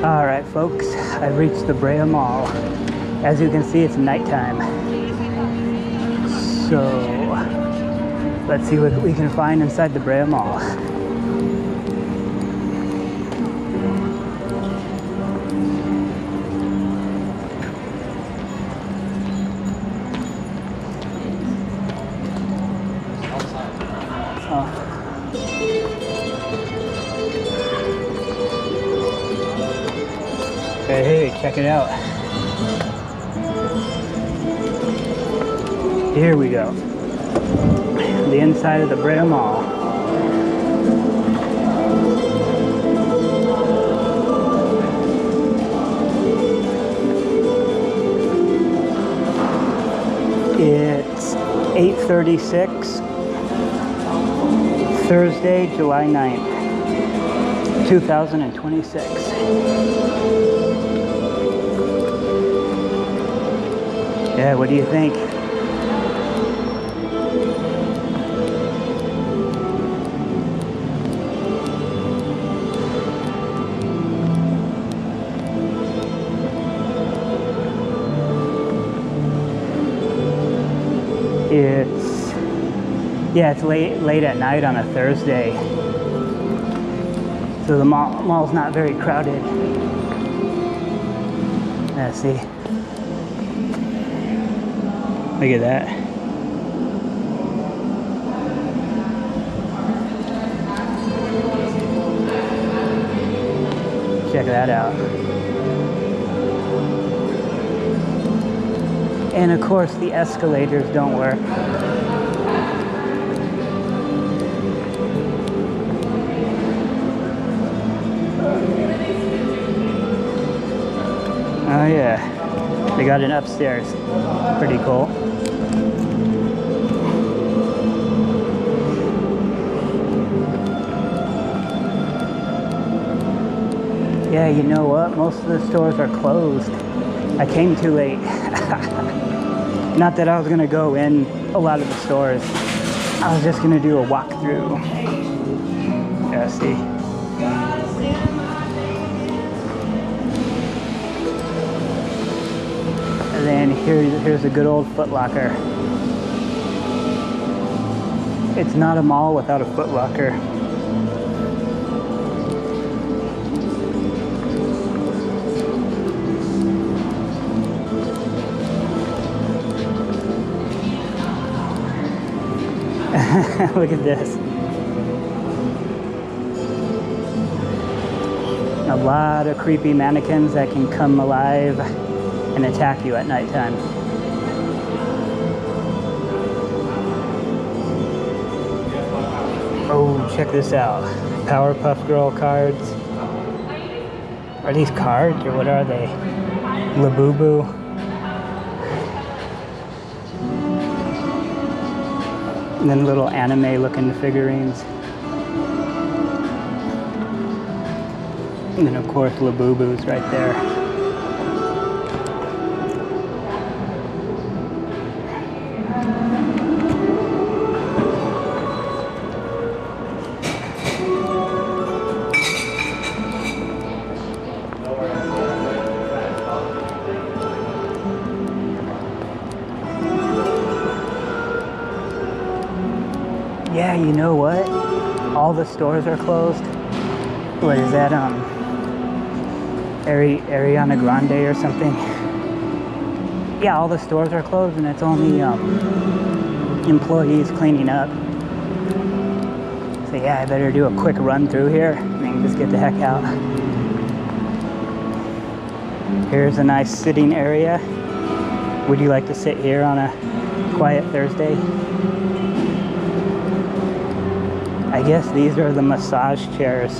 Alright folks, I've reached the Brea Mall. As you can see, it's nighttime. So, let's see what we can find inside the Brea Mall. Hey, check it out. Here we go. The inside of the Brea Mall. It's 8:36, Thursday, July 9th, 2026. Yeah, what do you think? It's late at night on a Thursday, so the mall's not very crowded. Let's see. Look at that. Check that out. And of course, the escalators don't work. Oh yeah, they got it upstairs. Pretty cool. Yeah, you know what? Most of the stores are closed. I came too late. Not that I was gonna go in a lot of the stores. I was just gonna do a walkthrough. Yeah, see. And then here's a good old Foot Locker. It's not a mall without a Foot Locker. Look at this. A lot of creepy mannequins that can come alive and attack you at nighttime. Oh, check this out. Powerpuff Girl cards. Are these cards or what are they? Labubu. And then little anime looking figurines. And then of course Labubu's right there. Yeah, you know what? All the stores are closed. What is that, Ariana Grande or something? Yeah, all the stores are closed and it's only employees cleaning up. So yeah, I better do a quick run through here and then just get the heck out. Here's a nice sitting area. Would you like to sit here on a quiet Thursday? I guess these are the massage chairs.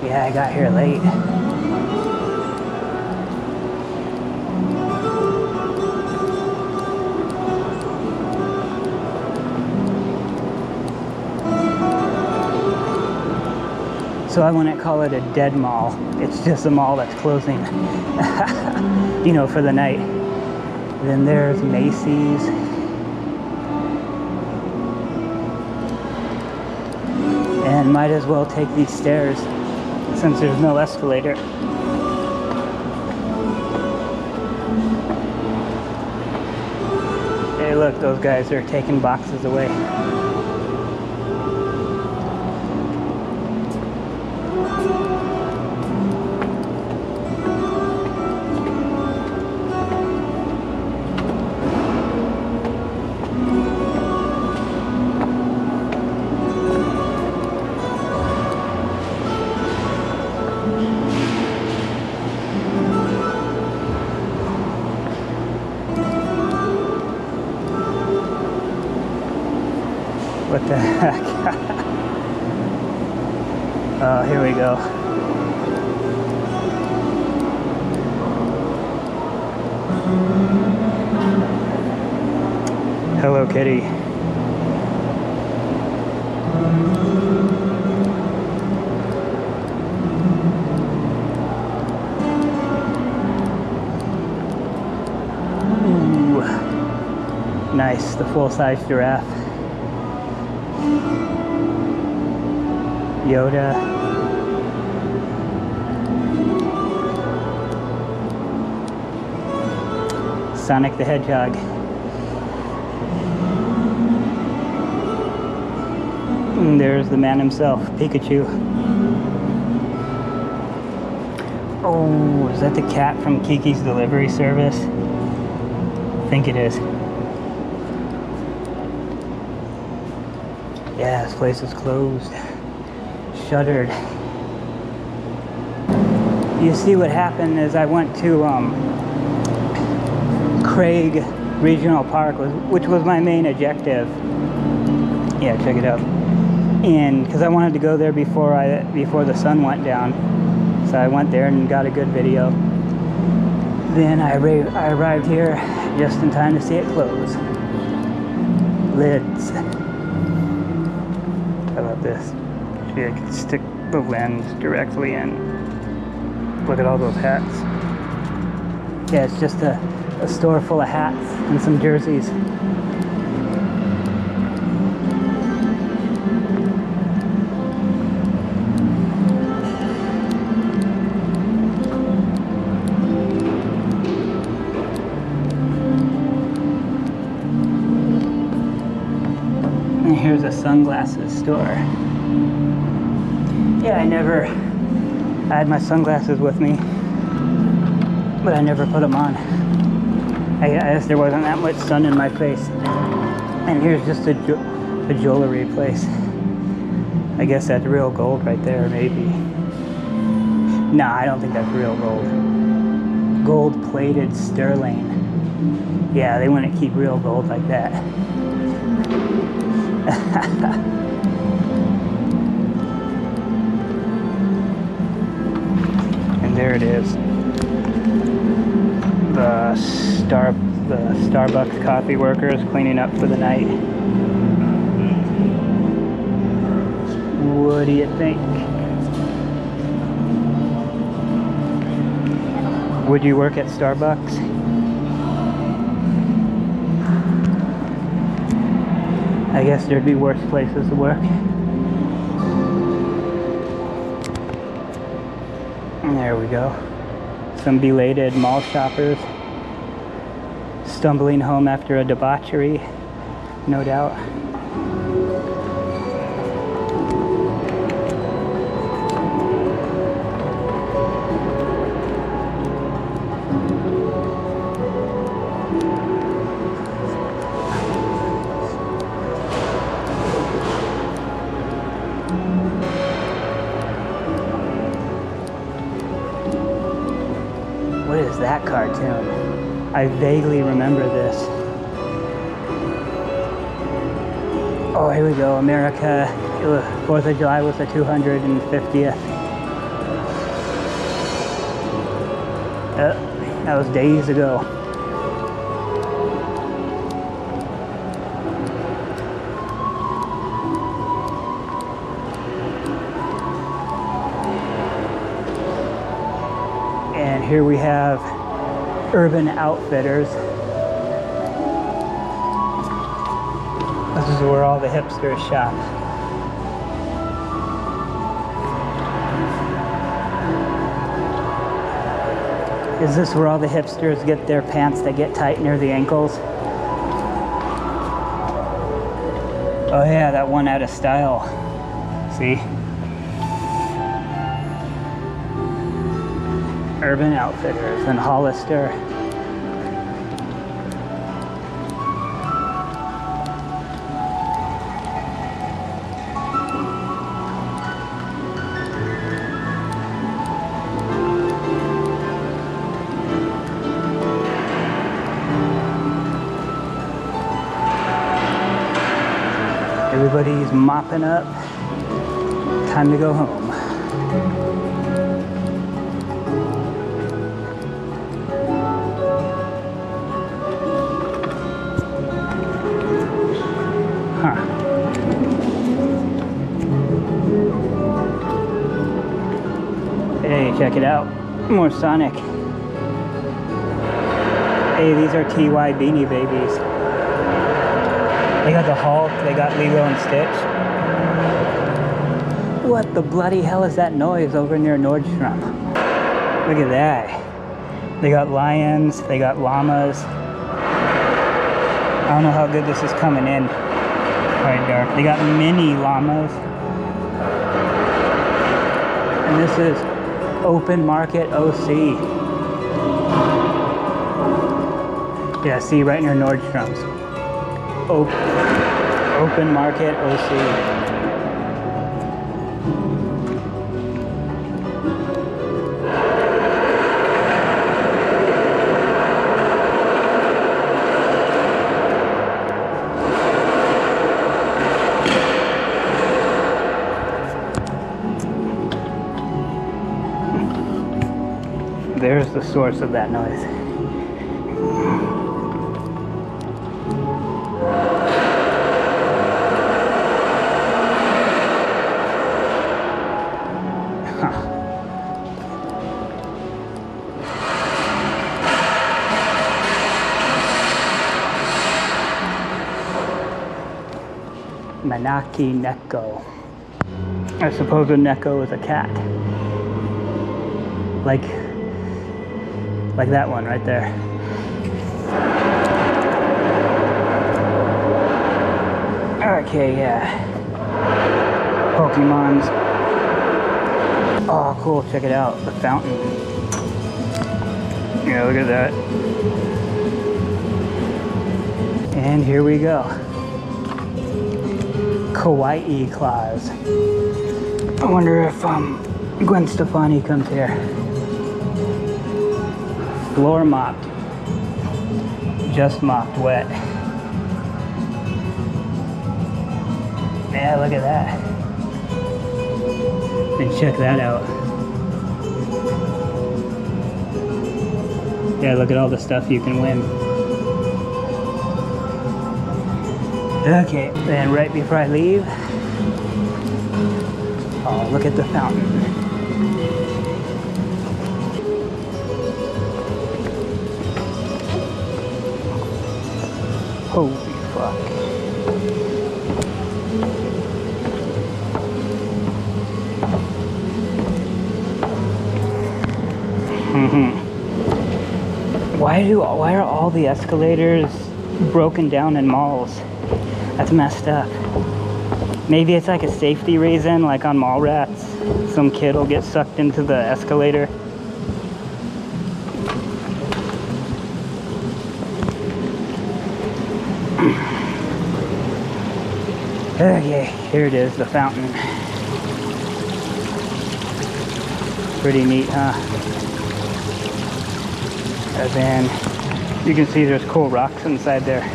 Yeah, I got here late. So I wouldn't call it a dead mall. It's just a mall that's closing, you know, for the night. Then there's Macy's. And might as well take these stairs since there's no escalator. Hey, look, those guys are taking boxes away. What the heck? Oh, here we go. Hello, Kitty. Ooh. Nice, the full-size giraffe. Yoda. Sonic the Hedgehog. And there's the man himself, Pikachu. Oh, is that the cat from Kiki's Delivery Service? I think it is. Yeah, this place is closed. Shuttered. You see what happened is I went to Craig Regional Park, which was my main objective. Yeah, check it out. And because I wanted to go there before the sun went down, so I went there and got a good video. Then I arrived here just in time to see it close. Lids. How about this? I can stick the lens directly in. Look at all those hats. Yeah, it's just a store full of hats and some jerseys. And here's a sunglasses store. Yeah, I had my sunglasses with me, but I never put them on. I guess there wasn't that much sun in my face. And here's just a jewelry place. I guess that's real gold right there, maybe. Nah, I don't think that's real gold. Gold-plated sterling. Yeah, they wouldn't keep real gold like that. And there it is. The Starbucks coffee workers cleaning up for the night. What do you think? Would you work at Starbucks? I guess there'd be worse places to work. And there we go. Some belated mall shoppers stumbling home after a debauchery, no doubt. What is that cartoon? I vaguely remember this. Oh, here we go. America. 4th of July was the 250th. That was days ago. here we have Urban Outfitters. This is where all the hipsters shop. Is this where all the hipsters get their pants that get tight near the ankles? Oh yeah, that one out of style. See? Urban Outfitters and Hollister. Everybody's mopping up. Time to go home. Huh. Hey, check it out. More Sonic. Hey, these are TY Beanie Babies. They got the Hulk, they got Lilo and Stitch. What the bloody hell is that noise over near Nordstrom? Look at that. They got lions, they got llamas. I don't know how good this is coming in. Quite dark. They got mini llamas. And this is Open Market OC. Yeah, see, right near Nordstrom's. Open Market OC. There's the source of that noise. Manaki Neko. I suppose a Neko is a cat. Like that one right there. Okay, yeah. Pokemons. Oh, cool, check it out. The fountain. Yeah, look at that. And here we go. Kawaii Klaws. I wonder if Gwen Stefani comes here. Floor mopped. Just mopped wet. Yeah, look at that. And check that out. Yeah, look at all the stuff you can win. Okay, then right before I leave, oh, look at the fountain. Holy fuck. Why are all the escalators broken down in malls? That's messed up. Maybe it's like a safety reason, like on Mallrats. Some kid will get sucked into the escalator. Okay, here it is, the fountain. Pretty neat, huh? And then you can see there's cool rocks inside there.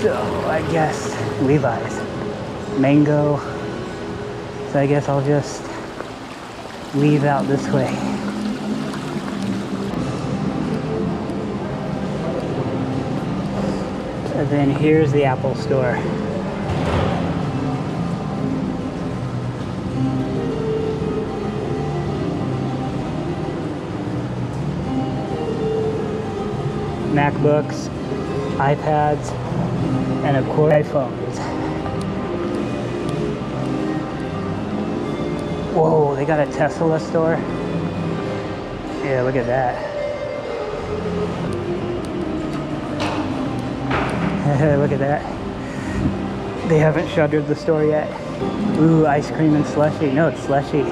So I guess Levi's. Mango. So I guess I'll just leave out this way. And then here's the Apple store. MacBooks, iPads, and of course iPhones. Whoa, they got a Tesla store? Yeah, look at that. Look at that. They haven't shuttered the store yet. Ooh, ice cream and slushy. No, it's slushy.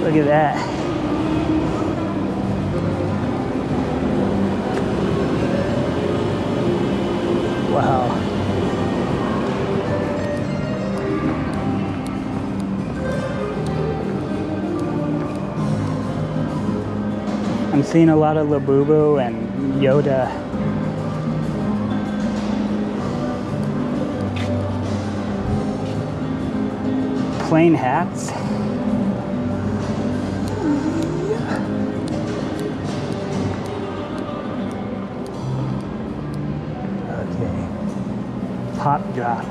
Look at that. Wow. I'm seeing a lot of Labubu and Yoda. Plain hats. Okay. Pop drop.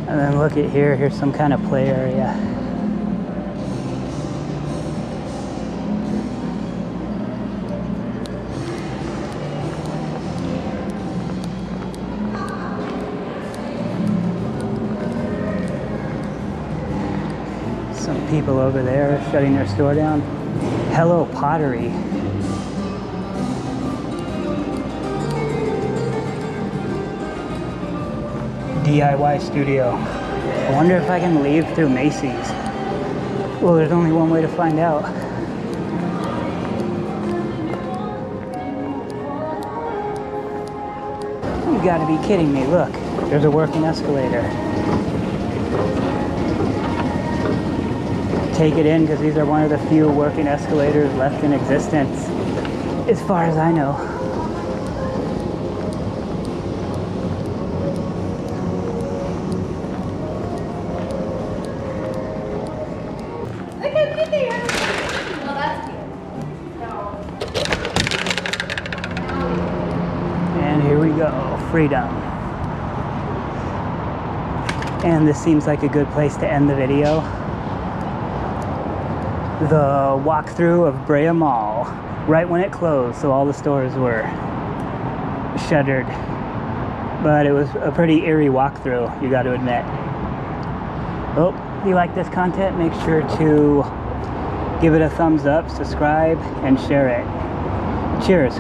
And then look at here. Here's some kind of play area. Some people over there are shutting their store down. Hello Pottery. DIY studio. I wonder if I can leave through Macy's. Well, there's only one way to find out. You gotta be kidding me. Look, there's a working escalator. Take it in because these are one of the few working escalators left in existence, as far as I know. Look how cute they are. Well, that's cute. And here we go, freedom. And this seems like a good place to end the video. The walkthrough of Brea Mall, right when it closed, so all the stores were shuttered. But it was a pretty eerie walkthrough, you got to admit. Well, if you like this content, make sure to give it a thumbs up, subscribe, and share it. Cheers.